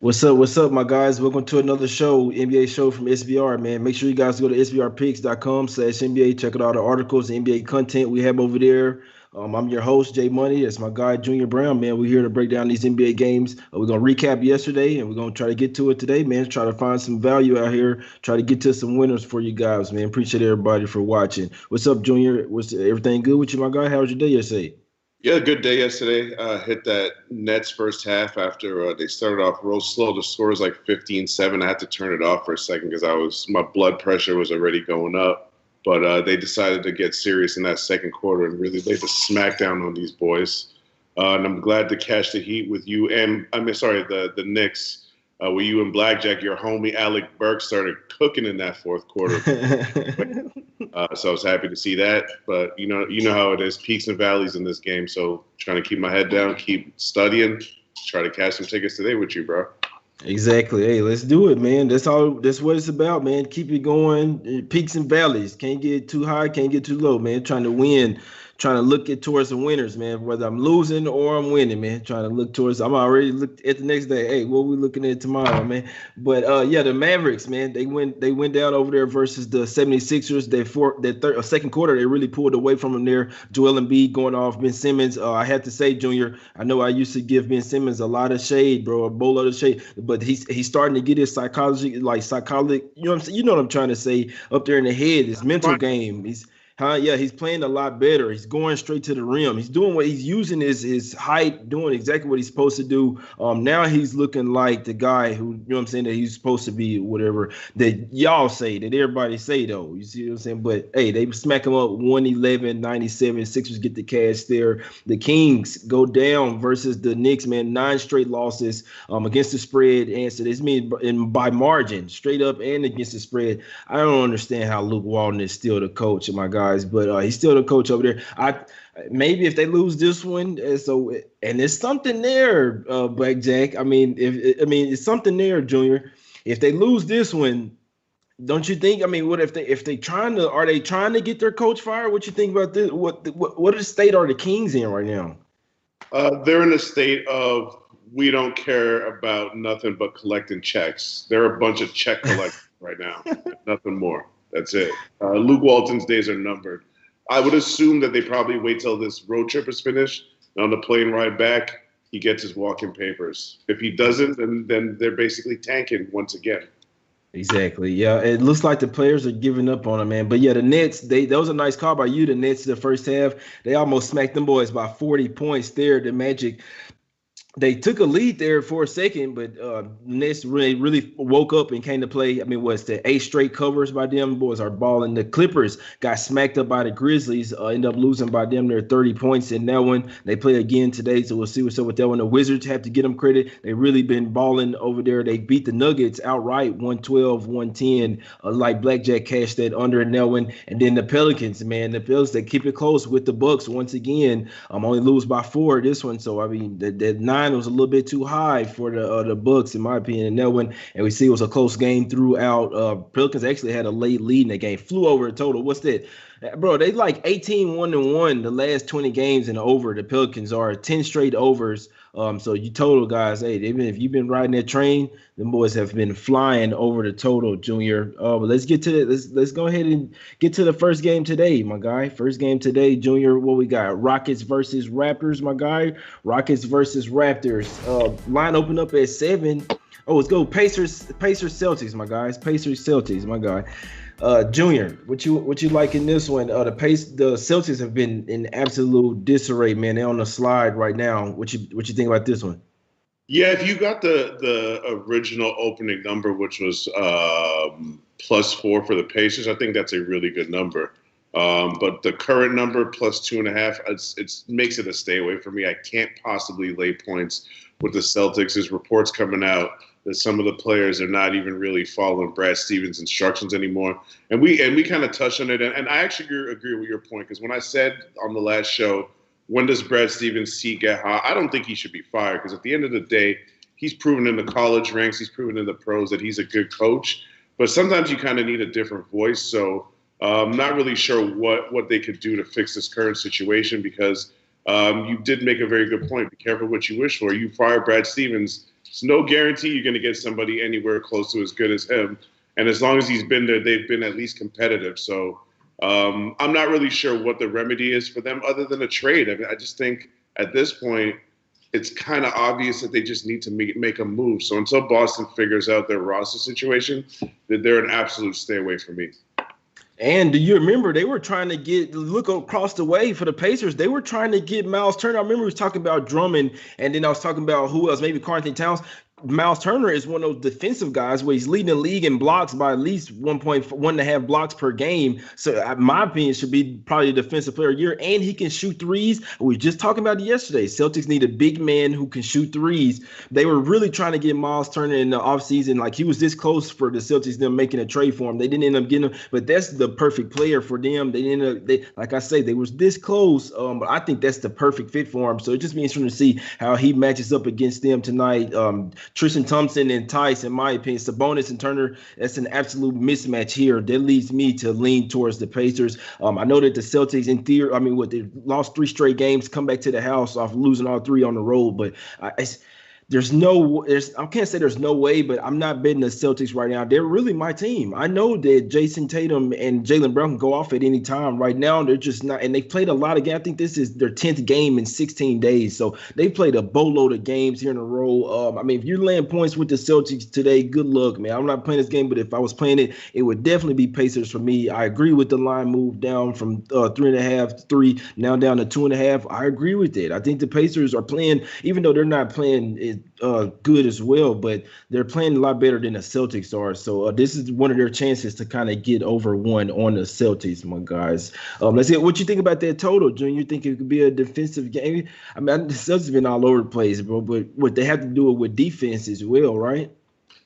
What's up, my guys? Welcome to another show, NBA show from SBR, man. Make sure you guys go to sbrpicks.com/NBA. Check out all the articles, the NBA content we have over there. I'm your host, Jay Money. That's my guy, Junior Browne, man. We're here to break down these NBA games. We're going to recap yesterday, and we're going to try to get to it today, man. Try to find some value out here. Try to get to some winners for you guys, man. Appreciate everybody for watching. What's up, Junior? What's everything good with you, my guy? How was your day yesterday? Yeah, good day yesterday. Hit that Nets first half after they started off real slow. The score was like 15-7. I had to turn it off for a second because my blood pressure was already going up. But they decided to get serious in that second quarter and really lay the smackdown on these boys. And I'm glad to catch the heat with you and the Knicks. With you and Blackjack, your homie Alec Burke started cooking in that fourth quarter. So I was happy to see that. But you know how it is, peaks and valleys in this game. So trying to keep my head down, keep studying, try to catch some tickets today with you, bro. Exactly. Hey, let's do it, man. That's all. That's what it's about, man. Keep it going. Peaks and valleys. Can't get too high. Can't get too low, man. Trying to win. Trying to look at towards the winners, man. Whether I'm losing or I'm winning, man. Trying to look towards. I'm already looked at the next day. Hey, what we looking at tomorrow, man? But yeah, the Mavericks, man. They went down over there versus the 76ers. Second quarter, they really pulled away from them there. Joel Embiid going off. Ben Simmons. I have to say, Junior. I know I used to give Ben Simmons a lot of shade, bro, a bowl of shade. But he's starting to get his psychology, psychology. You know what I'm saying? You know what I'm trying to say up there in the head. His mental game. Yeah, he's playing a lot better. He's going straight to the rim. He's doing what he's using his height, doing exactly what he's supposed to do. Now he's looking like the guy who, you know what I'm saying, that he's supposed to be, whatever that y'all say, that everybody say though. You see what I'm saying? But hey, they smack him up 111-97. Sixers get the cash there. The Kings go down versus the Knicks, man. 9 straight losses against the spread. And so this means by margin, straight up and against the spread. I don't understand how Luke Walton is still the coach of my guys, but he's still the coach over there. Maybe if they lose this one, and there's something there, Blackjack. It's something there, Junior. If they lose this one, don't you think? I mean, what if they are they trying to get their coach fired? What you think about this? What state are the Kings in right now? They're in a state of we don't care about nothing but collecting checks. They're a bunch of check collectors right now, nothing more. That's it. Luke Walton's days are numbered. I would assume that they probably wait till this road trip is finished. And on the plane ride back, he gets his walking papers. If he doesn't, then they're basically tanking once again. Exactly. Yeah, it looks like the players are giving up on him, man. But yeah, the Nets, that was a nice call by you. The Nets, the first half, they almost smacked them boys by 40 points there. The Magic, they took a lead there for a second, but Nets really woke up and came to play. I mean, what's the 8 straight covers by them? Boys are balling. The Clippers got smacked up by the Grizzlies, end up losing by them their 30 points in that one. They play again today, so we'll see what's up with that one. The Wizards have to get them credit. They really been balling over there. They beat the Nuggets outright, 112-110. Like Blackjack cashed that under in that one. And then the Pelicans, man, they keep it close with the Bucks once again. Only lose by 4 this one. So I mean, that 9 was a little bit too high for the Bucks, in my opinion, in that one. And we see it was a close game throughout. Pelicans actually had a late lead in the game, flew over the total. What's that? Bro, they like 18-1-1 the last 20 games in the over. The Pelicans are 10 straight overs. So you total guys, hey, even if you've been riding that train, the boys have been flying over the total, Junior. But let's get to it. Let's go ahead and get to the first game today, my guy. First game today, Junior. What we got? Rockets versus Raptors, my guy. Rockets versus Raptors. Line open up at 7. Oh, let's go Pacers Celtics, my guys. Pacers Celtics, my guy. Junior, what you like in this one? The Celtics have been in absolute disarray, man. They're on the slide right now. What you think about this one? Yeah, if you got the original opening number, which was +4 for the Pacers, I think that's a really good number. But the current number +2.5, it makes it a stay away for me. I can't possibly lay points with the Celtics. There's reports coming out that some of the players are not even really following Brad Stevens' instructions anymore. And we kind of touched on it. And I actually agree with your point, because when I said on the last show, when does Brad Stevens' seat get hot? I don't think he should be fired, because at the end of the day, he's proven in the college ranks, he's proven in the pros that he's a good coach. But sometimes you kind of need a different voice. So I'm not really sure what they could do to fix this current situation, because You did make a very good point. Be careful what you wish for. You fire Brad Stevens, it's no guarantee you're going to get somebody anywhere close to as good as him. And as long as he's been there, they've been at least competitive. So I'm not really sure what the remedy is for them other than a trade. I mean, I just think at this point, it's kind of obvious that they just need to make a move. So until Boston figures out their roster situation, that they're an absolute stay away from me. And do you remember they were trying to look across the way for the Pacers? They were trying to get Miles Turner. I remember we was talking about Drummond, and then I was talking about who else, maybe Karl Anthony Towns. Miles Turner is one of those defensive guys where he's leading the league in blocks by at least 1.5 blocks per game. So, my opinion, should be probably the defensive player of the year. And he can shoot threes. We were just talking about it yesterday. Celtics need a big man who can shoot threes. They were really trying to get Miles Turner in the offseason. Like, he was this close for the Celtics, them making a trade for him. They didn't end up getting him, but that's the perfect player for them. Like I say, they was this close. But I think that's the perfect fit for him. So it just means interesting to see how he matches up against them tonight. Tristan Thompson and Tice, in my opinion, Sabonis and Turner, that's an absolute mismatch here. That leads me to lean towards the Pacers. I know that the Celtics, in theory, they lost 3 straight games, come back to the house off losing all 3 on the road, but I can't say there's no way, but I'm not betting the Celtics right now. They're really my team. I know that Jason Tatum and Jaylen Brown can go off at any time. Right now, they're just not, and they played a lot of games. I think this is their 10th game in 16 days. So they played a boatload of games here in a row. If you're laying points with the Celtics today, good luck, man. I'm not playing this game, but if I was playing it, it would definitely be Pacers for me. I agree with the line move down from 3.5 to 3, now down to 2.5. I agree with it. I think the Pacers are playing, even though they're not playing good as well, but they're playing a lot better than the Celtics are. So this is one of their chances to kind of get over one on the Celtics, my guys. Let's see what you think about that total, June. You think it could be a defensive game? I mean, the Celtics have been all over the place, bro, but what they have to do it with defense as well, right?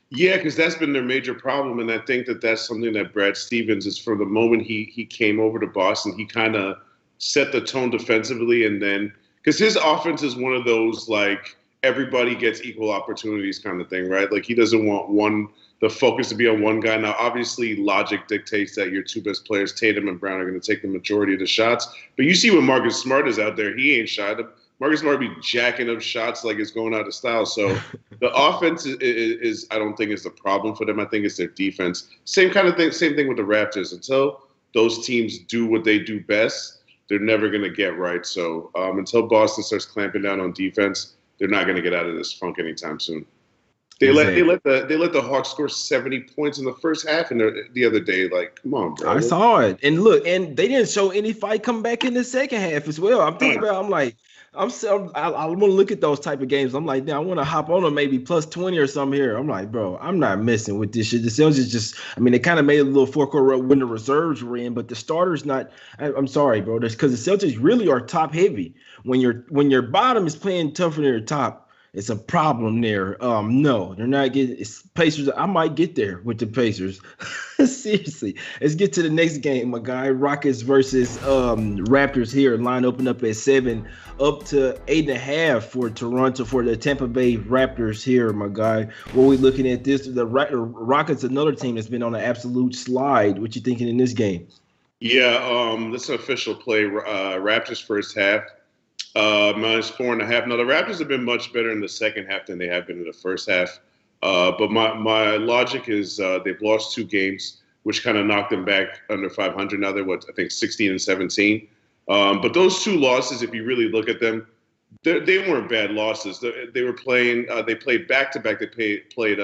Yeah, because that's been their major problem, and I think that that's something that Brad Stevens is, from the moment he came over to Boston, he kind of set the tone defensively, and then because his offense is one of those like everybody gets equal opportunities kind of thing, right? Like he doesn't want the focus to be on one guy. Now, obviously, logic dictates that your 2 best players, Tatum and Browne, are going to take the majority of the shots. But you see when Marcus Smart is out there, he ain't shy. Marcus Smart be jacking up shots like it's going out of style. So the offense is I don't think is the problem for them. I think it's their defense. Same kind of thing. Same thing with the Raptors. Until those teams do what they do best, they're never going to get right. So until Boston starts clamping down on defense, they're not going to get out of this funk anytime soon. They let the Hawks score 70 points in the first half, and the other day, like, come on, bro. I saw it, and look, and they didn't show any fight come back in the second half as well. I'm thinking about, I want to look at those type of games. I'm like, I want to hop on them maybe plus 20 or something here. I'm like, bro, I'm not messing with this shit. The Celtics just, they kind of made a little 4-quarter run when the reserves were in, but the starters not. I'm sorry, bro. That's because the Celtics really are top heavy. When your bottom is playing tougher than your top, it's a problem there. No, they're not getting Pacers. I might get there with the Pacers. Seriously. Let's get to the next game, my guy. Rockets versus Raptors here. Line open up at 7, up to 8.5 for Toronto, for the Tampa Bay Raptors here, my guy. What are we looking at this? The Rockets, another team that's been on an absolute slide. What you thinking in this game? Yeah, this is an official play. Raptors first half. -4.5. Now, the Raptors have been much better in the second half than they have been in the first half. But my logic is they've lost 2 games, which kind of knocked them back under 500. Now they're, 16 and 17. But those 2 losses, if you really look at them, they weren't bad losses. They were playing. They played back-to-back. They played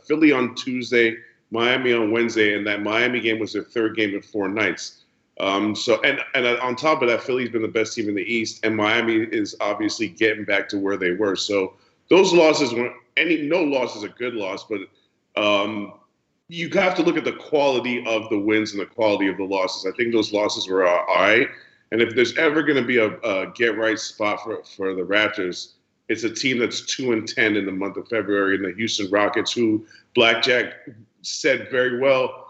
Philly on Tuesday, Miami on Wednesday, and that Miami game was their 3rd game in 4 nights. So on top of that, Philly's been the best team in the East, and Miami is obviously getting back to where they were. So those losses weren't no loss is a good loss, but you have to look at the quality of the wins and the quality of the losses. I think those losses were all right. And if there's ever going to be a get right spot for the Raptors, it's a team that's 2-10 in the month of February, and the Houston Rockets, who Blackjack said very well,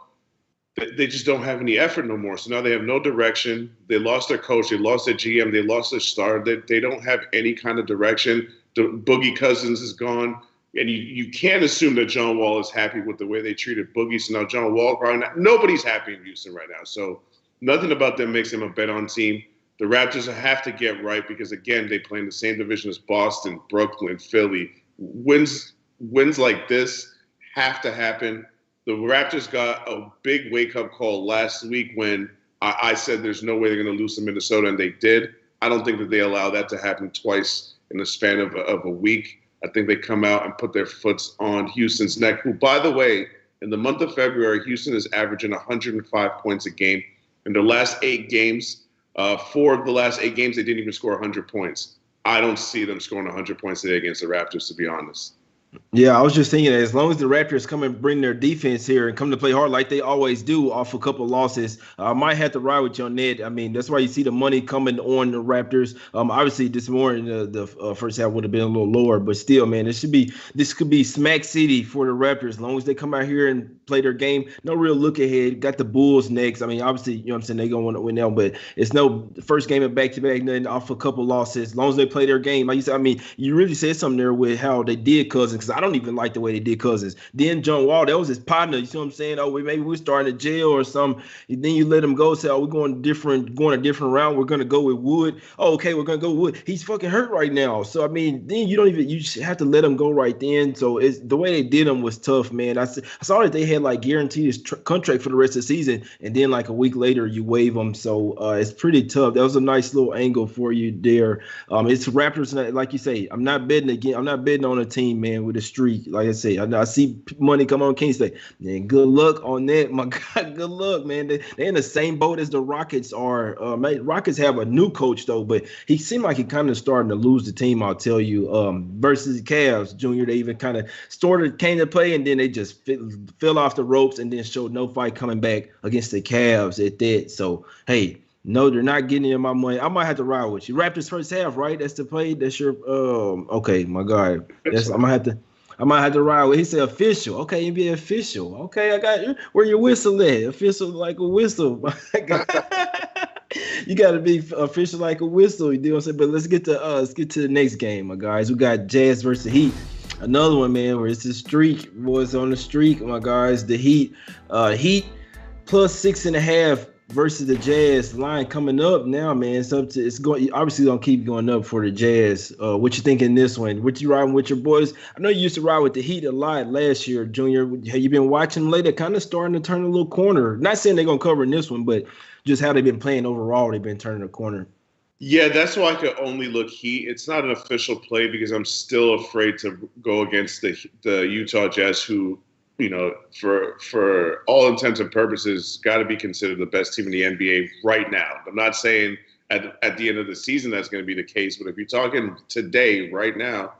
they just don't have any effort no more. So now they have no direction. They lost their coach. They lost their GM. They lost their star. They don't have any kind of direction. The Boogie Cousins is gone. And you can't assume that John Wall is happy with the way they treated Boogie. So now John Wall, probably not, nobody's happy in Houston right now. So nothing about them makes him a bet on team. the Raptors have to get right because, again, they play in the same division as Boston, Brooklyn, Philly. Wins like this have to happen. The Raptors got a big wake-up call last week when I said there's no way they're going to lose to Minnesota, and they did. I don't think that they allow that to happen twice in the span of a week. I think they come out and put their foots on Houston's neck, who, by the way, in the month of February, Houston is averaging 105 points a game. In their last 8 games, 4 of the last 8 games, they didn't even score 100 points. I don't see them scoring 100 points today against the Raptors, to be honest. Yeah, I was just thinking that as long as the Raptors come and bring their defense here and come to play hard like they always do off a couple of losses, I might have to ride with you on that. I mean, that's why you see the money coming on the Raptors. Obviously, this morning the first half would have been a little lower, but still, man, this could be smack city for the Raptors as long as they come out here and play their game. No real look ahead. Got the Bulls next. I mean, obviously, you know what I'm saying, they're going to want to win now, but it's no first game of back-to-back, nothing off a couple of losses. As long as they play their game, like you said, I mean, you really said something there with how they did Cousins, because I don't even like the way they did Cousins. Then John Wall, that was his partner. You see what I'm saying? Oh, maybe we're starting to jail or something. Then you let him go. Say, oh, we're going a different route. We're going to go with Wood. Oh, okay, we're going to go with Wood. He's fucking hurt right now. So, I mean, then you just have to let him go right then. So the way they did him was tough, man. I saw that they had like guaranteed his contract for the rest of the season, and then like a week later you waive him. So it's pretty tough. That was a nice little angle for you there. It's Raptors, like you say. I'm not betting again. I'm not betting on a team, man, with a streak. Like I say, I see money come on Kingston. Man, good luck on that. My God, good luck, man. They're in the same boat as the Rockets are. Rockets have a new coach, though, but he seemed like he kind of starting to lose the team, I'll tell you, versus the Cavs. Junior, they even kind of came to play, and then they just fell off the ropes and then showed no fight coming back against the Cavs at that. So, hey, no, they're not getting in my money. I might have to ride with you. Raptors first half, right? That's the play. That's your okay, my God. I might have to ride with. He said official. Okay, NBA official. Okay, I got where your whistle at? Official like a whistle. You got to be official like a whistle. You know what I'm saying? But let's get to the next game, my guys. We got Jazz versus Heat. Another one, man, where it's a streak. Boys on the streak, my guys. The Heat. Heat plus 6.5 versus the Jazz. Line coming up now, man. It's going obviously gonna keep going up for the Jazz. What you think in this one? What you riding with your boys? I know you used to ride with the Heat a lot last year, Junior. Have you been watching them lately? Kind of starting to turn a little corner. Not saying they're gonna cover in this one, but just how they've been playing overall. They've been turning a corner. Yeah, that's why I could only look Heat. It's not an official play because I'm still afraid to go against the Utah Jazz, who, you know, for all intents and purposes, got to be considered the best team in the NBA right now. I'm not saying at the end of the season that's going to be the case, but if you're talking today, right now,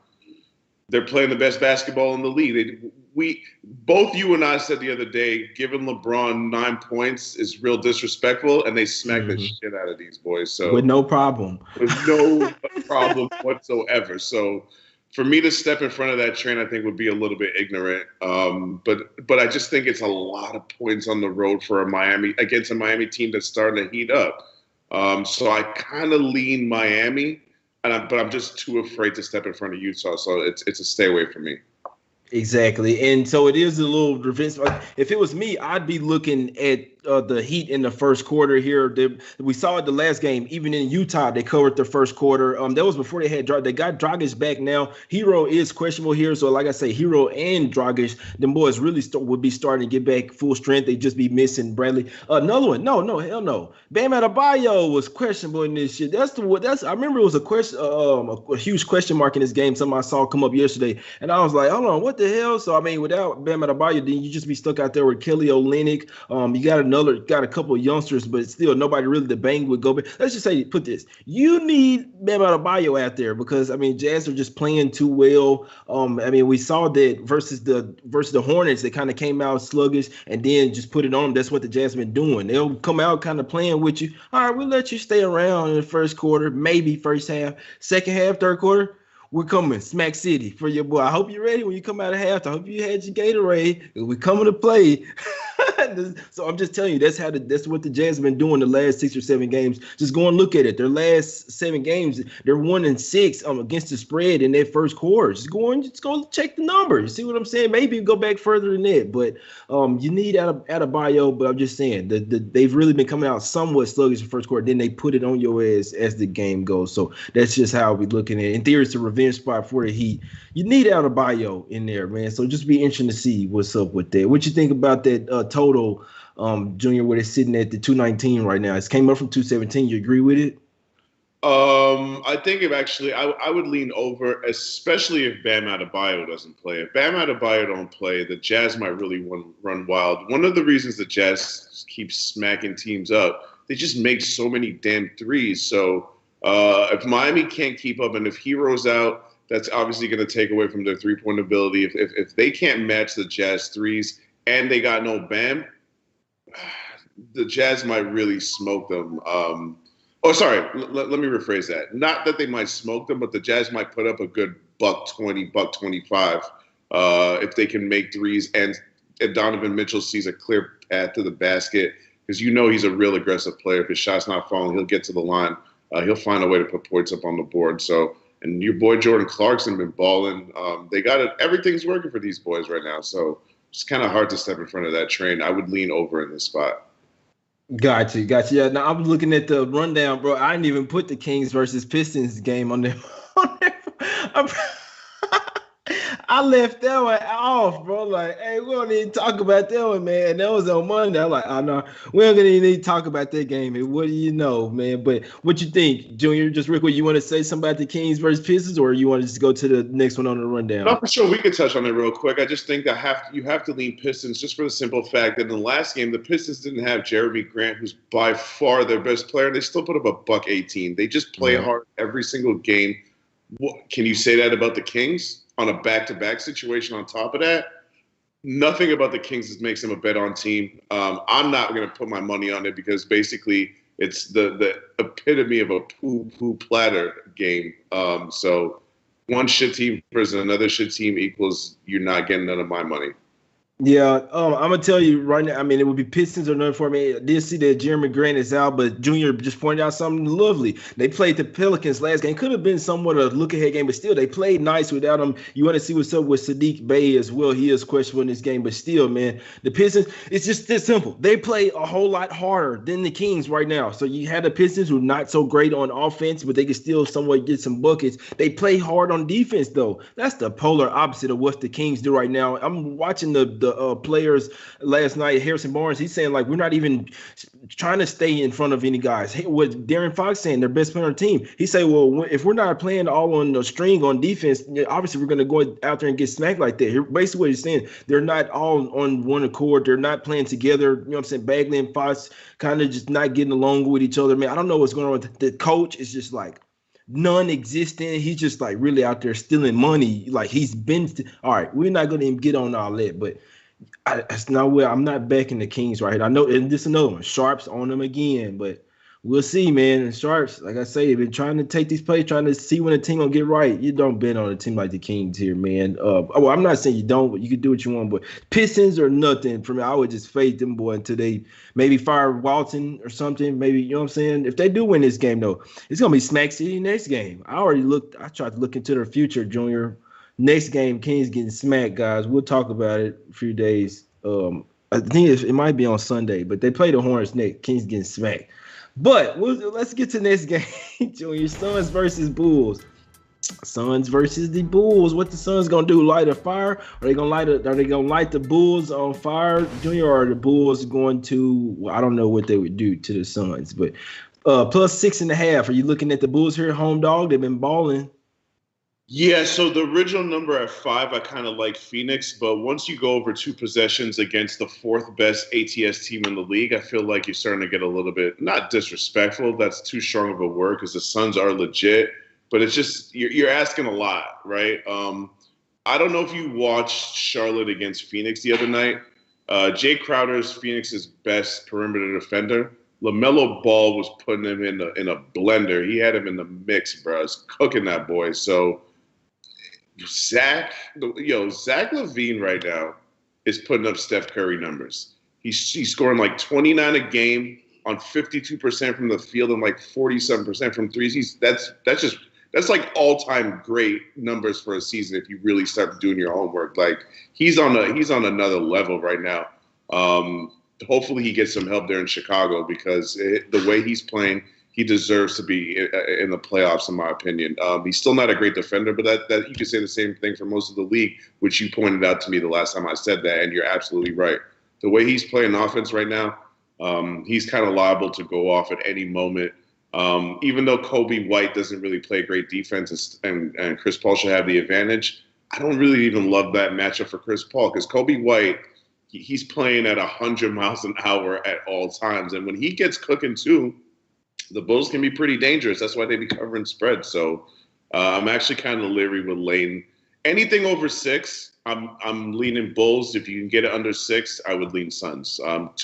they're playing the best basketball in the league. Both you and I said the other day, giving LeBron 9 points is real disrespectful, and they smack the shit out of these boys. So with no problem. With no problem whatsoever. So for me to step in front of that train, I think would be a little bit ignorant. But I just think it's a lot of points on the road for against a Miami team that's starting to heat up. So I kind of lean Miami, but I'm just too afraid to step in front of Utah. So it's a stay away from me. Exactly. And so it is a little defensive. If it was me, I'd be looking at the Heat in the first quarter here. We saw it the last game. Even in Utah, they covered the first quarter. That was before they got Dragic back now. Hero is questionable here. So like I say, Hero and Dragic, them boys really would be starting to get back full strength. They just be missing Bradley. Another one. No, hell no. Bam Adebayo was questionable in this shit. I remember it was a huge question mark in this game. Something I saw come up yesterday. And I was like, hold on, what the hell? So, I mean, without Bam Adebayo, then you just be stuck out there with Kelly Olynyk. You got a couple of youngsters, but still nobody really to bang with go. Let's just say, put this: you need Bam Adebayo out there because I mean, Jazz are just playing too well. I mean, we saw that versus the Hornets, they kind of came out sluggish and then just put it on them. That's what the Jazz been doing. They'll come out kind of playing with you. All right, we'll let you stay around in the first quarter, maybe first half, second half, third quarter. We're coming, Smack City, for your boy. I hope you're ready when you come out of half. I hope you had your Gatorade. We're coming to play. So I'm just telling you, that's what the Jazz have been doing the last 6 or 7 games. Just go and look at it. Their last 7 games, they're 1-6 against the spread in their first quarter. Just go check the numbers. See what I'm saying? Maybe go back further than that. But you need Adebayo. But I'm just saying they've really been coming out somewhat sluggish in the first quarter. Then they put it on your ass as the game goes. So that's just how we looking at it. In theory, it's a revenge spot for the Heat. You need Adebayo in there, man. So just be interesting to see what's up with that. What you think about that total, Junior, where they're sitting at the 219 right now? It came up from 217. You agree with it? I think I would lean over, especially if Bam Adebayo doesn't play. If Bam Adebayo don't play, the Jazz might really run wild. One of the reasons the Jazz keep smacking teams up, they just make so many damn threes. So if Miami can't keep up, and if Hero's out, that's obviously going to take away from their three-point ability. If they can't match the Jazz threes and they got no Bam, the Jazz might really smoke them. Let me rephrase that. Not that they might smoke them, but the Jazz might put up a good $120, $125 if they can make threes. And if Donovan Mitchell sees a clear path to the basket, because he's a real aggressive player. If his shot's not falling, he'll get to the line. He'll find a way to put points up on the board. So, and your boy Jordan Clarkson been balling. They got it. Everything's working for these boys right now. So it's kind of hard to step in front of that train. I would lean over in this spot. Gotcha. Yeah, now I'm looking at the rundown, bro. I didn't even put the Kings versus Pistons game on there. I left that one off, bro. Like, hey, we don't need to talk about that one, man. And that was on Monday. I'm like, oh, no, we don't even need to talk about that game. And what do you know, man? But what you think, Junior? Just real quick, you want to say something about the Kings versus Pistons, or you want to just go to the next one on the rundown? No, for sure. We could touch on it real quick. I just think that you have to lean Pistons just for the simple fact that in the last game, the Pistons didn't have Jeremy Grant, who's by far their best player. They still put up a $118. They just play hard every single game. Can you say that about the Kings? On a back-to-back situation on top of that, nothing about the Kings makes them a bet-on team. I'm not going to put my money on it because basically it's the epitome of a poo-poo platter game. So one shit team versus another shit team equals you're not getting none of my money. Yeah, I'm gonna tell you right now. I mean, it would be Pistons or nothing for me. I did see that Jeremy Grant is out, but Junior just pointed out something lovely. They played the Pelicans last game. Could have been somewhat a look-ahead game, but still, they played nice without him. You want to see what's up with Sadiq Bey as well. He is questionable in this game, but still, man, the Pistons. It's just this simple. They play a whole lot harder than the Kings right now. So you had the Pistons who are not so great on offense, but they can still somewhat get some buckets. They play hard on defense, though. That's the polar opposite of what the Kings do right now. I'm watching the players last night. Harrison Barnes, he's saying like we're not even trying to stay in front of any guys. Hey, what Darren Fox saying, their best player on the team. He said, well, if we're not playing all on the string on defense, obviously we're going to go out there and get smacked like that. Basically what he's saying, they're not all on one accord. They're not playing together. You know what I'm saying? Bagley and Fox kind of just not getting along with each other. Man, I don't know what's going on with the coach. Is just like non-existent. He's just like really out there stealing money. Like he's been all right, we're not going to even get on all that, but that's not where I'm not backing the Kings right here. I know, and this is another one. Sharps on them again, but we'll see, man. And Sharps, like I say, they've been trying to take these plays, trying to see when the team gonna get right. You don't bet on a team like the Kings here, man. Well, I'm not saying you don't, but you can do what you want. But Pistons or nothing for me. I would just fade them boy until they maybe fire Walton or something. Maybe, you know what I'm saying? If they do win this game, though, it's gonna be Smack City next game. I tried to look into their future, Junior. Next game, Kings getting smacked, guys. We'll talk about it a few days. I think it might be on Sunday, but they play the Hornets next. Kings getting smacked. But let's get to the next game, Junior. Suns versus Bulls. Suns versus the Bulls. What the Suns gonna do? Light a fire? Are they gonna light the Bulls on fire, Junior? Or are the Bulls going to? Well, I don't know what they would do to the Suns, but plus 6.5. Are you looking at the Bulls here? Home dog. They've been balling. Yeah, so the original number at 5, I kind of like Phoenix, but once you go over 2 possessions against the 4th best ATS team in the league, I feel like you're starting to get a little bit, not disrespectful, that's too strong of a word because the Suns are legit, but it's just, you're asking a lot, right? I don't know if you watched Charlotte against Phoenix the other night. Jay Crowder is Phoenix's best perimeter defender. LaMelo Ball was putting him in a blender. He had him in the mix, bro. He's cooking that boy, so Zach LaVine right now is putting up Steph Curry numbers. He's scoring like 29 a game on 52% from the field and like 47% from threes. That's like all-time great numbers for a season if you really start doing your homework. Like he's on another level right now. Hopefully he gets some help there in Chicago because the way he's playing, he deserves to be in the playoffs, in my opinion. He's still not a great defender, but that you could say the same thing for most of the league, which you pointed out to me the last time I said that, and you're absolutely right. The way he's playing offense right now, he's kind of liable to go off at any moment. Even though Kobe White doesn't really play great defense and Chris Paul should have the advantage, I don't really even love that matchup for Chris Paul because Kobe White, he's playing at 100 miles an hour at all times. And when he gets cooking too, the Bulls can be pretty dangerous. That's why they be covering spreads. So I'm actually kind of leery with Lane. Anything over 6, I'm leaning Bulls. If you can get it under 6, I would lean Suns.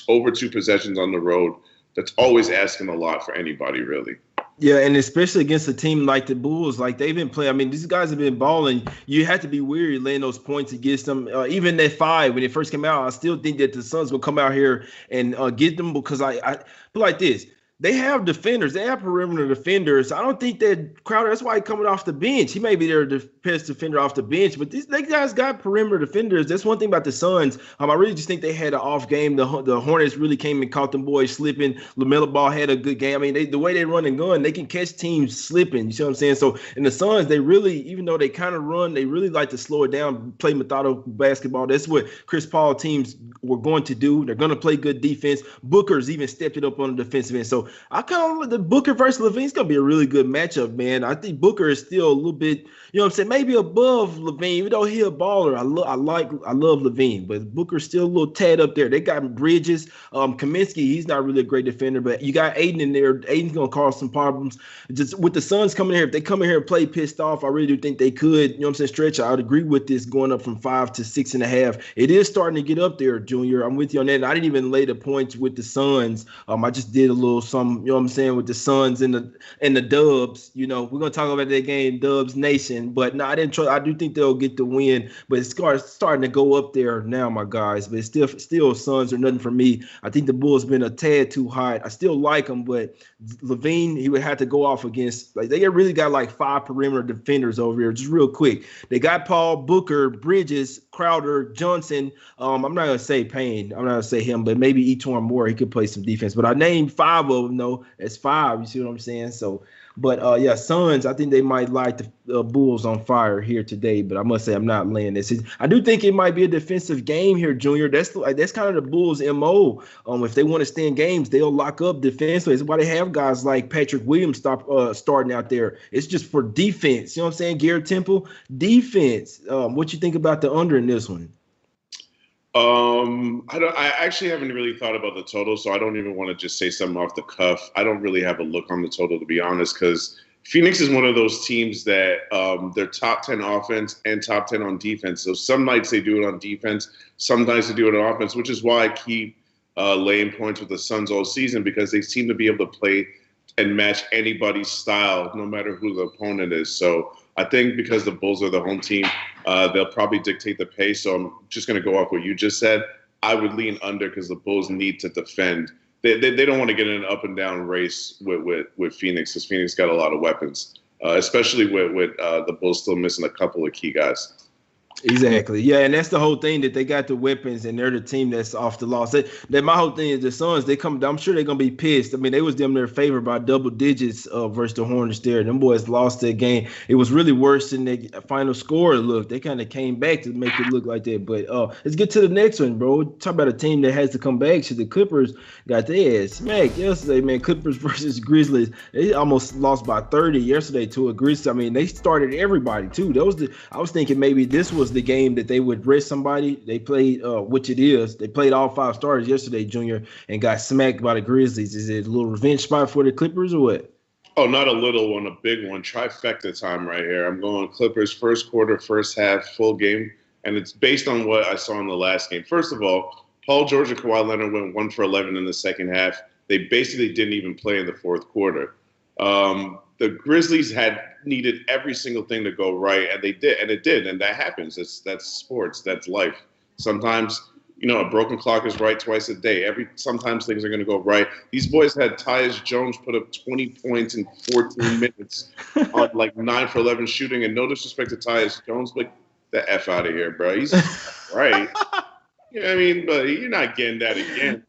Over 2 possessions on the road, that's always asking a lot for anybody, really. Yeah, and especially against a team like the Bulls, like they've been playing. I mean, these guys have been balling. You have to be weary laying those points against them. Even at 5, when it first came out, I still think that the Suns will come out here and get them because I but like this. They have defenders. They have perimeter defenders. I don't think that Crowder, that's why he's coming off the bench. He may be their best defender off the bench, but they guys got perimeter defenders. That's one thing about the Suns. I really just think they had an off game. The Hornets really came and caught them boys slipping. LaMelo Ball had a good game. I mean, the way they run and gun, they can catch teams slipping. You see what I'm saying? So, in the Suns, they really, even though they kind of run, they really like to slow it down, play methodical basketball. That's what Chris Paul teams were going to do. They're going to play good defense. Booker's even stepped it up on the defensive end. So, I kind of the Booker versus LaVine is going to be a really good matchup, man. I think Booker is still a little bit, you know what I'm saying, maybe above LaVine, even though he's a baller. I love LaVine, but Booker's still a little tad up there. They got Bridges, Kaminsky. He's not really a great defender, but you got Aiden in there. Aiden's going to cause some problems. Just with the Suns coming here, if they come in here and play pissed off, I really do think they could, you know what I'm saying, stretch. I would agree with this going up from 5 to 6.5. It is starting to get up there, Junior. I'm with you on that. And I didn't even lay the points with the Suns. I just did a little some, you know what I'm saying, with the Suns and the Dubs. You know, we're gonna talk about that game, Dubs Nation. But no, I didn't try. I do think they'll get the win, but it's starting to go up there now, my guys. But it's still Suns are nothing for me. I think the Bulls been a tad too hot. I still like them, but LaVine, he would have to go off against, like, they really got like 5 perimeter defenders over here. Just real quick, they got Paul, Booker, Bridges, Crowder, Johnson. I'm not gonna say Payne. I'm not gonna say him, but maybe Etorn Moore. He could play some defense. But I named 5 of them. No, it's 5. You see what I'm saying? So, but yeah, Suns. I think they might light the Bulls on fire here today. But I must say, I'm not laying this. I do think it might be a defensive game here, Junior. That's kind of the Bulls' MO. If they want to stay in games, they'll lock up defensively. That's why they have guys like Patrick Williams starting out there. It's just for defense. You know what I'm saying? Garrett Temple, defense. What you think about the under in this one? I actually haven't really thought about the total, so I don't even want to just say something off the cuff. I don't really have a look on the total, to be honest, because Phoenix is one of those teams that they're top 10 offense and top 10 on defense. So some nights they do it on defense, some nights they do it on offense, which is why I keep laying points with the Suns all season, because they seem to be able to play and match anybody's style, no matter who the opponent is. So I think because the Bulls are the home team, they'll probably dictate the pace. So I'm just going to go off what you just said. I would lean under because the Bulls need to defend. They don't want to get in an up and down race with Phoenix, because Phoenix got a lot of weapons, especially with the Bulls still missing a couple of key guys. Exactly. Yeah, and that's the whole thing, that they got the weapons and they're the team that's off the loss. That my whole thing is the Suns, I'm sure they're gonna be pissed. I mean, they was them their favored by double digits versus the Hornets there. Them boys lost that game. It was really worse than the final score looked. They kind of came back to make it look like that. But let's get to the next one, bro. Talk about a team that has to come back. So the Clippers got their ass smacked yesterday, man. Clippers versus Grizzlies. They almost lost by 30 yesterday to a Grizzlies. I mean, they started everybody too. I was thinking maybe this was the game that they would rest somebody. They played, which it is. They played all 5 starters yesterday, Junior, and got smacked by the Grizzlies. Is it a little revenge spot for the Clippers or what? Oh, not a little one, a big one. Trifecta time right here. I'm going Clippers first quarter, first half, full game, and it's based on what I saw in the last game. First of all, Paul George and Kawhi Leonard went 1 for 11 in the second half. They basically didn't even play in the fourth quarter. The Grizzlies had needed every single thing to go right, and they did, and it did, and that happens. That's sports, that's life. Sometimes A broken clock is right twice a day. Sometimes things are going to go right. These boys had Tyus Jones put up 20 points in 14 minutes on like 9 for 11 shooting. And no disrespect to Tyus Jones, but the F out of here, bro. He's right. You know what I mean? But you're not getting that again.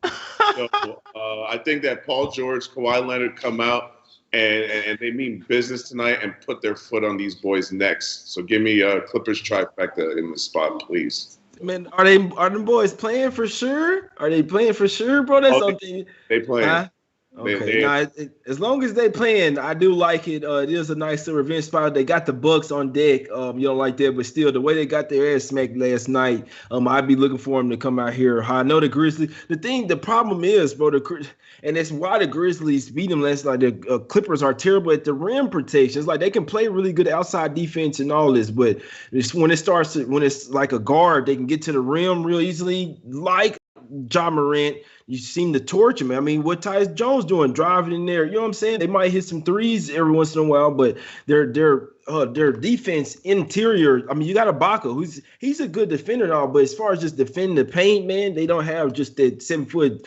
So I think that Paul George, Kawhi Leonard come out and they mean business tonight and put their foot on these boys' necks. So give me a Clippers trifecta in the spot, please. Man, are them boys playing for sure? Are they playing for sure, bro? That's something. They playing. Huh? Okay, as long as they playing, I do like it. It is a nice revenge spot. They got the Bucks on deck. You don't like that, but still, the way they got their ass smacked last night, I'd be looking for them to come out here. I know the Grizzlies. The problem is, bro, and that's why the Grizzlies beat them last night. The Clippers are terrible at the rim protection. It's like they can play really good outside defense and all this, but when it's like a guard, they can get to the rim real easily, like Ja Morant. You seem to torch him. I mean, what Tyus Jones doing, driving in there? You know what I'm saying? They might hit some threes every once in a while, but their defense interior. I mean, you got Ibaka, he's a good defender and all, but as far as just defending the paint, man, they don't have just that 7-foot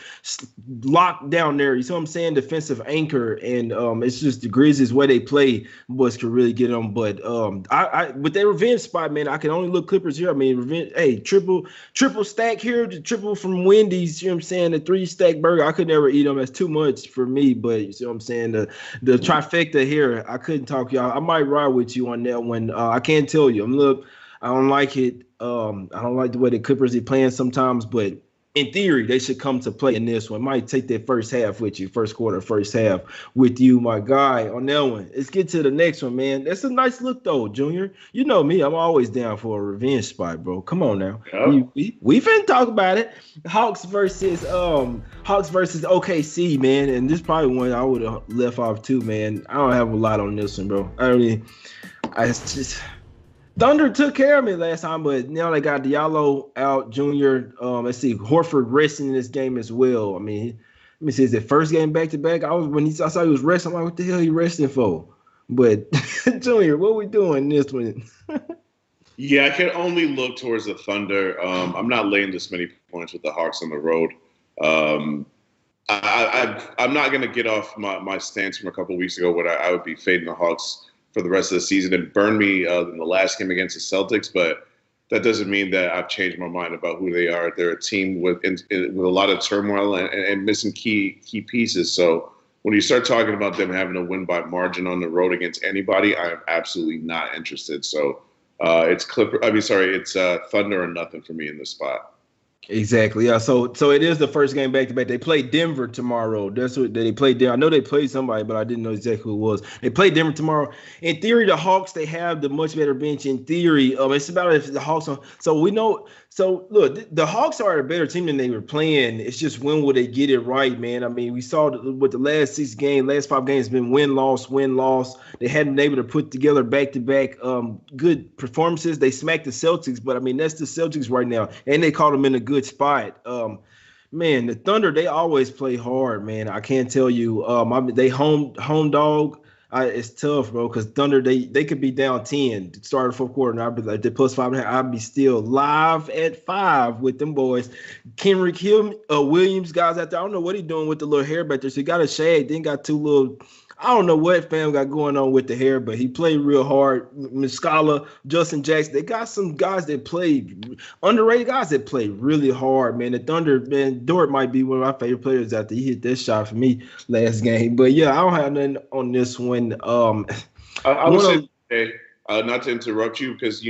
lock down there. You see what I'm saying? Defensive anchor, and it's just the Grizzlies way they play. Boys can really get them, but I with their revenge spot, man, I can only look Clippers here. I mean, revenge. Hey, triple stack here, the triple from Wendy's. You know what I'm saying? The 3-stack burger. I could never eat them. That's too much for me. But you see what I'm saying? The trifecta here. I couldn't talk y'all. I might ride with you on that one. I can't tell you. I don't like it. I don't like the way the Clippers are playing sometimes, but in theory, they should come to play in this one. Might take that first half with you, first quarter, first half with you, my guy, on that one. Let's get to the next one, man. That's a nice look, though, Junior. You know me. I'm always down for a revenge spot, bro. Come on now. Yep. We finna talk about it. Hawks versus OKC, man. And this is probably one I would have left off too, man. I don't have a lot on this one, bro. It's just Thunder took care of me last time, but now they got Diallo out, Junior. Let's see, Horford resting in this game as well. I mean, let me see, is it first game back to back? I saw he was resting. I'm like, what the hell are you resting for? But Junior, what we doing this one? Yeah, I can only look towards the Thunder. I'm not laying this many points with the Hawks on the road. I'm not going to get off my stance from a couple of weeks ago when I would be fading the Hawks for the rest of the season. It burned me in the last game against the Celtics, but that doesn't mean that I've changed my mind about who they are. They're a team with a lot of turmoil and missing key pieces. So when you start talking about them having to win by margin on the road against anybody, I am absolutely not interested. So it's Thunder or nothing for me in this spot. Exactly. Yeah. So it is the first game back to back. They play Denver tomorrow. That's what they played there. I know they played somebody, but I didn't know exactly who it was. They play Denver tomorrow. In theory, the Hawks, they have the much better bench. In theory, it's about if the Hawks are. So we know. So look, the Hawks are a better team than they were playing. It's just when will they get it right, man? I mean, we saw with the last 5 games been win loss. They hadn't been able to put together back to back good performances. They smacked the Celtics, but I mean that's the Celtics right now, and they caught them in a good spot. Man, the Thunder, they always play hard, man. I can't tell you. They home dog. It's tough, bro, because Thunder, they could be down 10 to start the fourth quarter, and I'd be like, they plus 5.5. I'd be still live at 5 with them boys. Kenrick Williams, guys out there, I don't know what he's doing with the little hair back there. So he got a shade, then got 2 little, I don't know what fam got going on with the hair, but he played real hard. Muscala, Justin Jackson, they got some guys that played, underrated guys that played really hard, man. The Thunder, man, Dort might be one of my favorite players after he hit that shot for me last game. But yeah, I don't have nothing on this one. I would say, not to interrupt you, because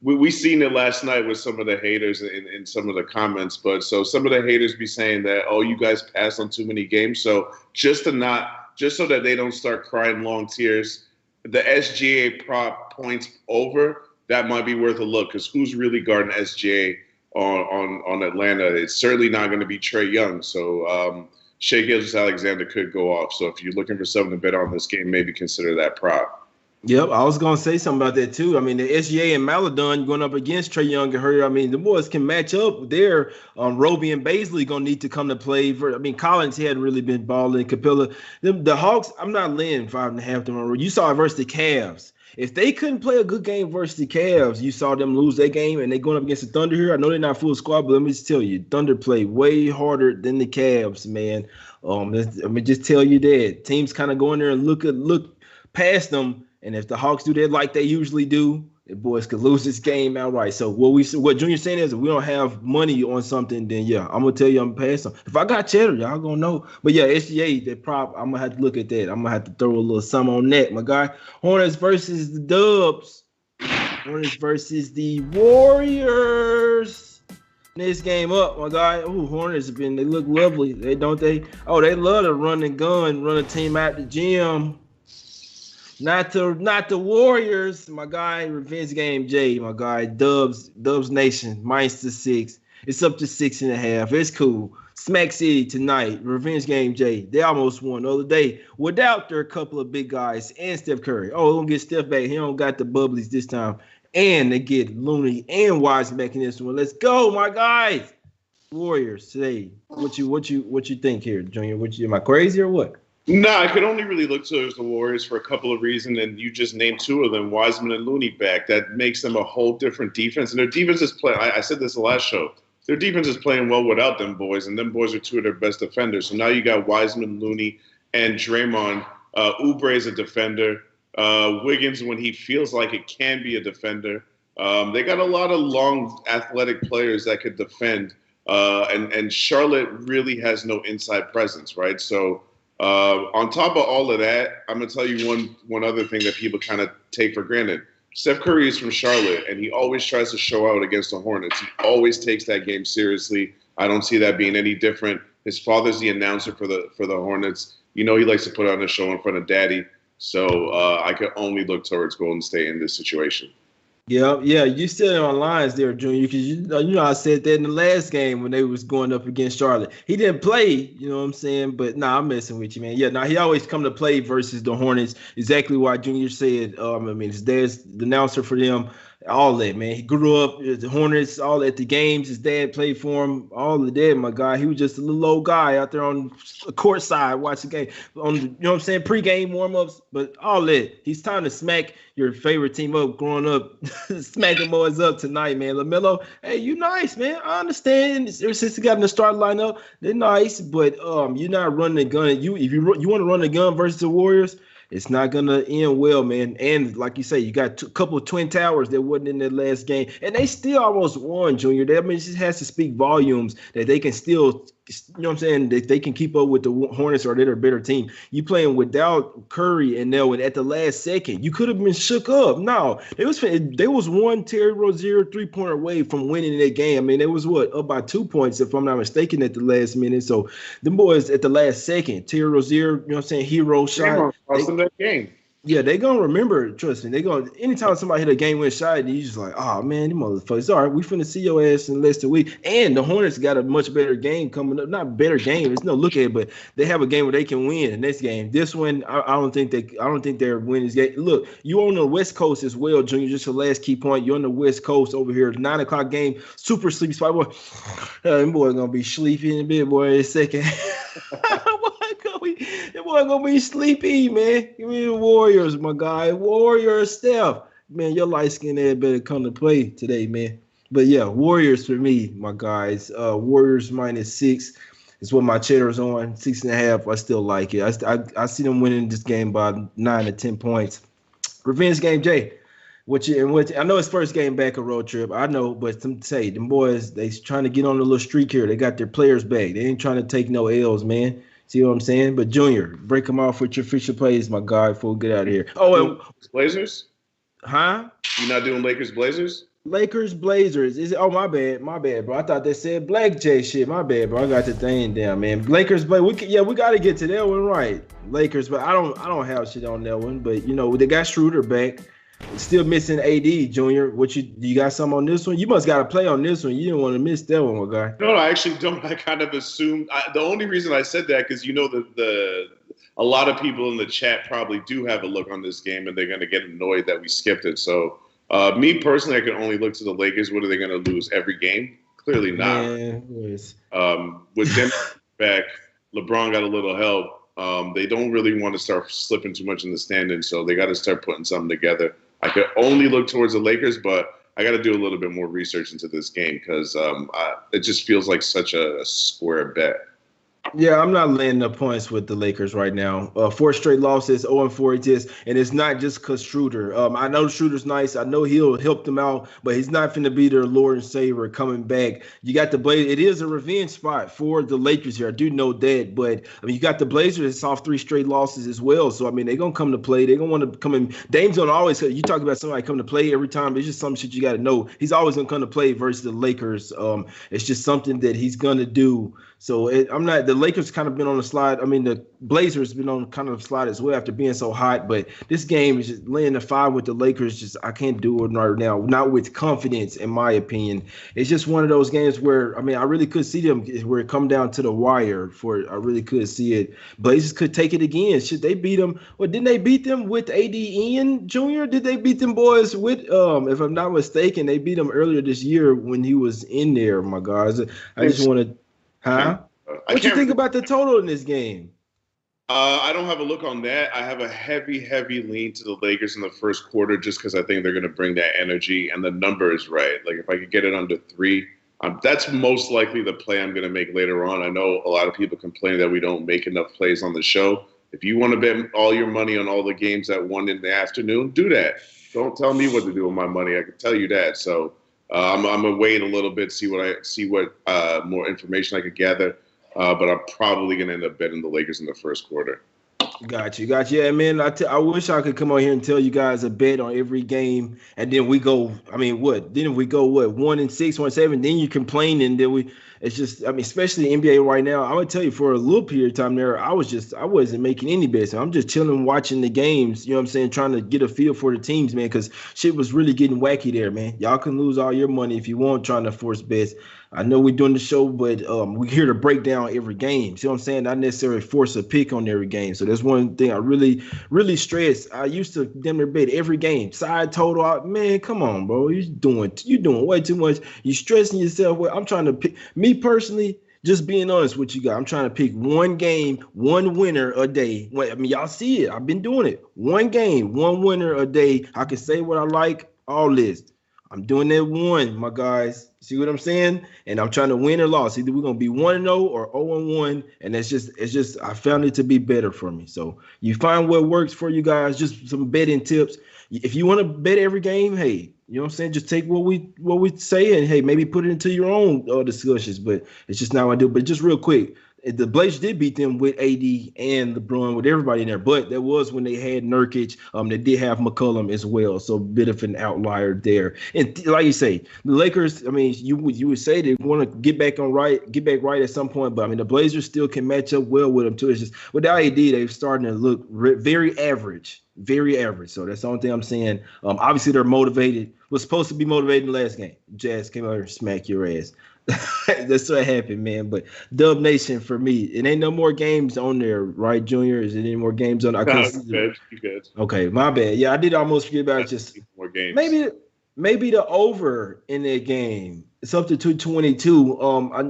we seen it last night with some of the haters in some of the comments. But so some of the haters be saying that, oh, you guys passed on too many games. So just so that they don't start crying long tears, the SGA prop points over, that might be worth a look, because who's really guarding SGA on Atlanta? It's certainly not going to be Trae Young. So Shai Gilgeous-Alexander could go off. So if you're looking for something to bet on this game, maybe consider that prop. Yep, I was going to say something about that too. I mean, the SGA and Maladon going up against Trae Young and Hurry. I mean, the boys can match up there. Roby and Baisley going to need to come to play. Collins, he hadn't really been balling. Capella. The Hawks, I'm not laying 5.5 tomorrow. You saw it versus the Cavs. If they couldn't play a good game versus the Cavs, you saw them lose that game, and they going up against the Thunder here. I know they're not full squad, but let me just tell you, Thunder play way harder than the Cavs, man. Let me just tell you that teams kind of go in there and look past them, and if the Hawks do that like they usually do, the boys could lose this game outright. So what Junior's saying is, if we don't have money on something, then yeah, I'm gonna tell you I'm passing. If I got cheddar, y'all gonna know. But yeah, SGA, that prop, I'm gonna have to look at that. I'm gonna have to throw a little sum on that, my guy. Hornets versus the Dubs. Hornets versus the Warriors. Next game up, my guy. Ooh, Hornets they look lovely. They love to run and gun, run a team out the gym. Not the Warriors, my guy. Revenge game, Jay, my guy. Dubs Nation, minus the 6. It's up to 6.5. It's cool. Smack City tonight. Revenge game, Jay. They almost won the other day without their couple of big guys and Steph Curry. Oh, we're gonna get Steph back. He don't got the bubblies this time. And they get Looney and Wiseman back in this one. Let's go, my guys. Warriors today. What you think here, Junior? Am I crazy or what? No, I could only really look towards the Warriors for a couple of reasons, and you just named two of them, Wiseman and Looney back. That makes them a whole different defense. And their defense is playing, I said this the last show, their defense is playing well without them boys, and them boys are two of their best defenders. So now you got Wiseman, Looney, and Draymond. Oubre is a defender. Wiggins, when he feels like it, can be a defender. They got a lot of long, athletic players that could defend. And Charlotte really has no inside presence, right? So on top of all of that, I'm going to tell you one other thing that people kind of take for granted. Steph Curry is from Charlotte, and he always tries to show out against the Hornets. He always takes that game seriously. I don't see that being any different. His father's the announcer for the Hornets. You know he likes to put on a show in front of Daddy. So I could only look towards Golden State in this situation. Yeah, you still on lines there, Junior, because you know I said that in the last game when they was going up against Charlotte. He didn't play, you know what I'm saying? But I'm messing with you, man. Yeah, he always come to play versus the Hornets. Exactly why Junior said. His dad's the announcer for them. All that, man. He grew up at the Hornets, all at the games. His dad played for him. All of that, my guy. He was just a little old guy out there on the court side watching the game. You know what I'm saying? Pre-game warm-ups, but all that. He's time to smack your favorite team up growing up. Smacking boys up tonight, man. LaMelo, hey, you nice, man. I understand. Ever since he got in the start lineup, they're nice, but you're not running the gun. If you want to run the gun versus the Warriors, it's not going to end well, man. And like you say, you got a couple of Twin Towers that wasn't in the last game. And they still almost won, Junior. That means it has to speak volumes that they can still, you know what I'm saying, that they can keep up with the Hornets or they're a better team. You playing without Curry and Nelwyn at the last second. You could have been shook up. No, they was one Terry Rozier 3-pointer away from winning that game. I mean, it was up by 2 points, if I'm not mistaken, at the last minute. So them boys at the last second, Terry Rozier, you know what I'm saying, hero shot. That game. Yeah, they gonna remember. Trust me, anytime somebody hit a game-winning shot, you just like, oh man, you motherfuckers. All right, we finna see your ass in less than a week. And the Hornets got a much better game coming up. Not better game. It's no look at it, but they have a game where they can win. The next game, this one, I don't think they're winning this game. Look, you on the West Coast as well, Junior. Just the last key point. You're on the West Coast over here. 9:00 game, super sleepy spot. Boy, them boy gonna be sleepy in a bit, boy. In a second. That boy gonna be sleepy, man. Give me the Warriors, my guy. Warriors, Steph. Man, your light-skinned head better come to play today, man. But yeah, Warriors for me, my guys. Warriors -6 is what my cheddar's on. 6.5. I still like it. I see them winning this game by 9 to 10 points. Revenge game, Jay. I know it's first game back a road trip. I know, but them boys, they trying to get on a little streak here. They got their players back. They ain't trying to take no L's, man. See what I'm saying? But Junior, break them off with your official plays, my guy, before we get out of here. Oh, and Blazers? Huh? You not doing Lakers Blazers? Lakers Blazers. Is it? Oh, my bad, bro. I thought they said Blackjack shit. My bad, bro. I got the thing down, man. Lakers, but we got to get to that one right. Lakers, but I don't have shit on that one. But you know they got Schroeder back. Still missing AD, Junior. You got some on this one? You must got to play on this one. You didn't want to miss that one, my guy. No, I actually don't. I kind of assumed. The only reason I said that because you know a lot of people in the chat probably do have a look on this game and they're going to get annoyed that we skipped it. So me personally, I can only look to the Lakers. What are they going to lose every game? Clearly not. With them back, LeBron got a little help. They don't really want to start slipping too much in the standings, so they got to start putting something together. I could only look towards the Lakers, but I got to do a little bit more research into this game because it just feels like such a square bet. Yeah, I'm not laying the points with the Lakers right now. Four straight losses, 0-4 it is, and it's not just because Schroeder. I know Schroeder's nice. I know he'll help them out, but he's not going to be their Lord and Savior coming back. You got the Blazers. It is a revenge spot for the Lakers here. I do know that, but I mean, you got the Blazers. It's off 3 straight losses as well. So I mean, they're gonna come to play. They're gonna want to come in. Dame's gonna always. You talk about somebody coming to play every time. It's just some shit you got to know. He's always gonna come to play versus the Lakers. It's just something that he's gonna do. So I'm not. The Lakers kind of been on the slide. I mean, the Blazers been on kind of the slide as well after being so hot. But this game is just laying the 5 with the Lakers. Just I can't do it right now. Not with confidence, in my opinion. It's just one of those games where I mean, I really could see them where it come down to the wire. I really could see it. Blazers could take it again. Should they beat them? Well, didn't they beat them with AD Jr.? Did they beat them boys with? If I'm not mistaken, they beat them earlier this year when he was in there. My guys, I just want to. Huh? What you think about the total in this game? I don't have a look on that. I have a heavy lean to the Lakers in the first quarter just because I think they're going to bring that energy, and the number is right. Like, if I could get it under 3, that's most likely the play I'm going to make later on. I know a lot of people complain that we don't make enough plays on the show. If you want to bet all your money on all the games at 1 in the afternoon, do that. Don't tell me what to do with my money. I can tell you that. So I'm gonna wait a little bit, see what more information I could gather. But I'm probably gonna end up betting the Lakers in the first quarter. Got you. Yeah, man. I wish I could come on here and tell you guys a bet on every game, and then we go. I mean, what? Then we go 1-6, 1-7. Then you complain, and then it's just. I mean, especially the NBA right now. I'm gonna tell you, for a little period of time there, I wasn't making any bets. I'm just chilling, watching the games. You know what I'm saying? Trying to get a feel for the teams, man, because shit was really getting wacky there, man. Y'all can lose all your money if you want trying to force bets. I know we're doing the show, but we're here to break down every game. See what I'm saying? Not necessarily force a pick on every game. So that's one thing I really, really stress. I used to damn near bet every game. Side total out. Man, come on, bro. You're doing way too much. You're stressing yourself. Well, I'm trying to pick. Me personally, just being honest with you guys, I'm trying to pick one game, one winner a day. I mean, y'all see it. I've been doing it. One game, one winner a day. I can say what I like, all this. I'm doing that one, my guys. See what I'm saying? And I'm trying to win or lose. Either we're gonna be 1-0 or 0-1, and it's just I found it to be better for me. So you find what works for you guys. Just some betting tips. If you want to bet every game, hey, you know what I'm saying? Just take what we say and hey, maybe put it into your own discussions. But it's just not what I do. But just real quick. The Blazers did beat them with AD and Browne, with everybody in there, but that was when they had Nurkic. They did have McCollum as well, so a bit of an outlier there. And like you say, the Lakers. I mean, you would say they want to get back right at some point, but I mean, the Blazers still can match up well with them too. It's just without AD, they're starting to look very average. So that's the only thing I'm saying. Obviously, they're motivated. Was supposed to be motivated in the last game. Jazz came out and smack your ass. That's what happened, man. But Dub Nation for me, it ain't no more games on there, right, Junior? Is it any more games on? I couldn't see you good. Okay, my bad. Yeah, I did almost forget about it. Just more games. Maybe the over in that game. It's up to 222.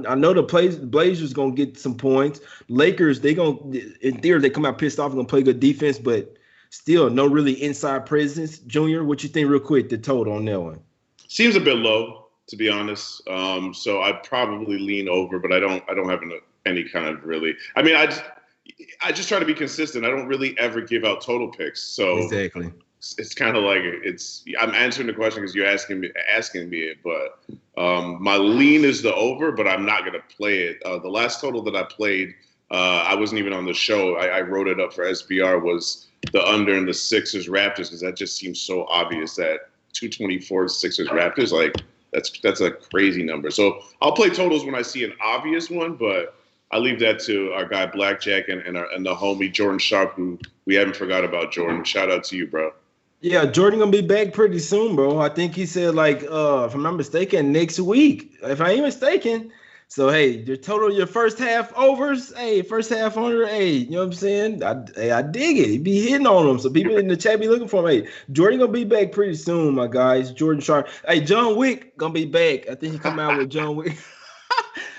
I know the Blazers gonna get some points. Lakers, in theory, they come out pissed off and gonna play good defense, but still no really inside presence. Junior, what you think, real quick? The total on that one seems a bit low, to be honest. So I'd probably lean over, but I don't have any kind of really. I mean, I just try to be consistent. I don't really ever give out total picks. So exactly, it's kind of like I'm answering the question because you're asking me it. But my lean is the over, but I'm not gonna play it. The last total that I played, I wasn't even on the show. I wrote it up for SBR, was the under in the Sixers Raptors, because that just seems so obvious that 224 Sixers Raptors, like. That's a crazy number. So I'll play totals when I see an obvious one, but I leave that to our guy Blackjack and the homie Jordan Sharp, who we haven't forgot about. Jordan, shout out to you, bro. Yeah, Jordan gonna be back pretty soon, bro. I think he said if I'm not mistaken, next week. If I ain't mistaken. So hey, your first half overs, hey, first half under, hey, you know what I'm saying? I dig it. He be hitting on them. So people in the chat be looking for him. Hey, Jordan gonna be back pretty soon, my guys. Jordan Sharp. Hey, John Wick gonna be back. I think he coming out with John Wick.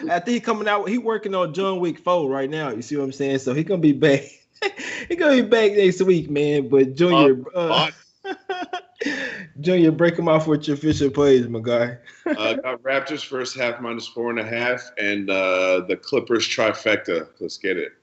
I think he coming out. He working on John Wick 4 right now. You see what I'm saying? So he gonna be back. He gonna be back next week, man. But Junior, Junior, break them off with your official plays, my guy. Got Raptors first half -4.5, and the Clippers trifecta. Let's get it.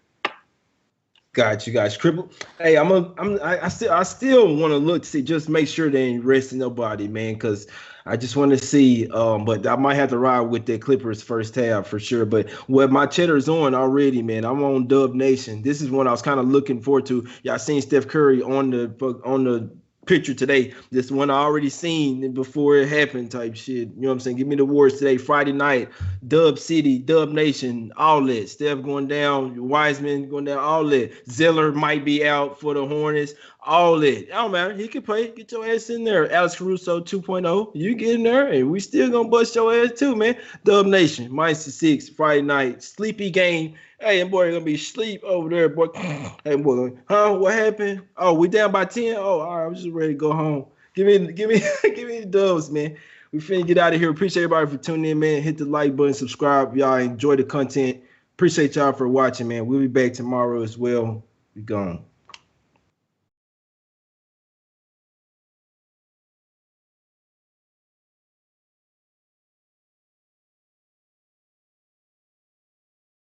Got you guys. Cripple. Hey, I still want to look to see, just make sure they ain't resting nobody, man, because I just want to see. But I might have to ride with the Clippers first half for sure. But what my cheddar's on already, man. I'm on Dub Nation. This is one I was kind of looking forward to. Y'all seen Steph Curry on the picture today. This one I already seen before it happened type shit. You know what I'm saying? Give me the awards today, Friday night. Dub City, Dub Nation, all that. Steph going down, Wiseman going down, all that. Zeller might be out for the Hornets, all that. It don't matter. He can play. Get your ass in there. Alex Caruso 2.0. You get in there, and we still gonna bust your ass too, man. Dub Nation, -6, Friday night. Sleepy game. Hey, and boy, gonna be sleep over there, boy. Hey, boy, huh? What happened? Oh, we down by 10? Oh, all right. I'm just ready to go home. Give me the dubs, man. We finna get out of here. Appreciate everybody for tuning in, man. Hit the like button, subscribe. Y'all enjoy the content. Appreciate y'all for watching, man. We'll be back tomorrow as well. We gone.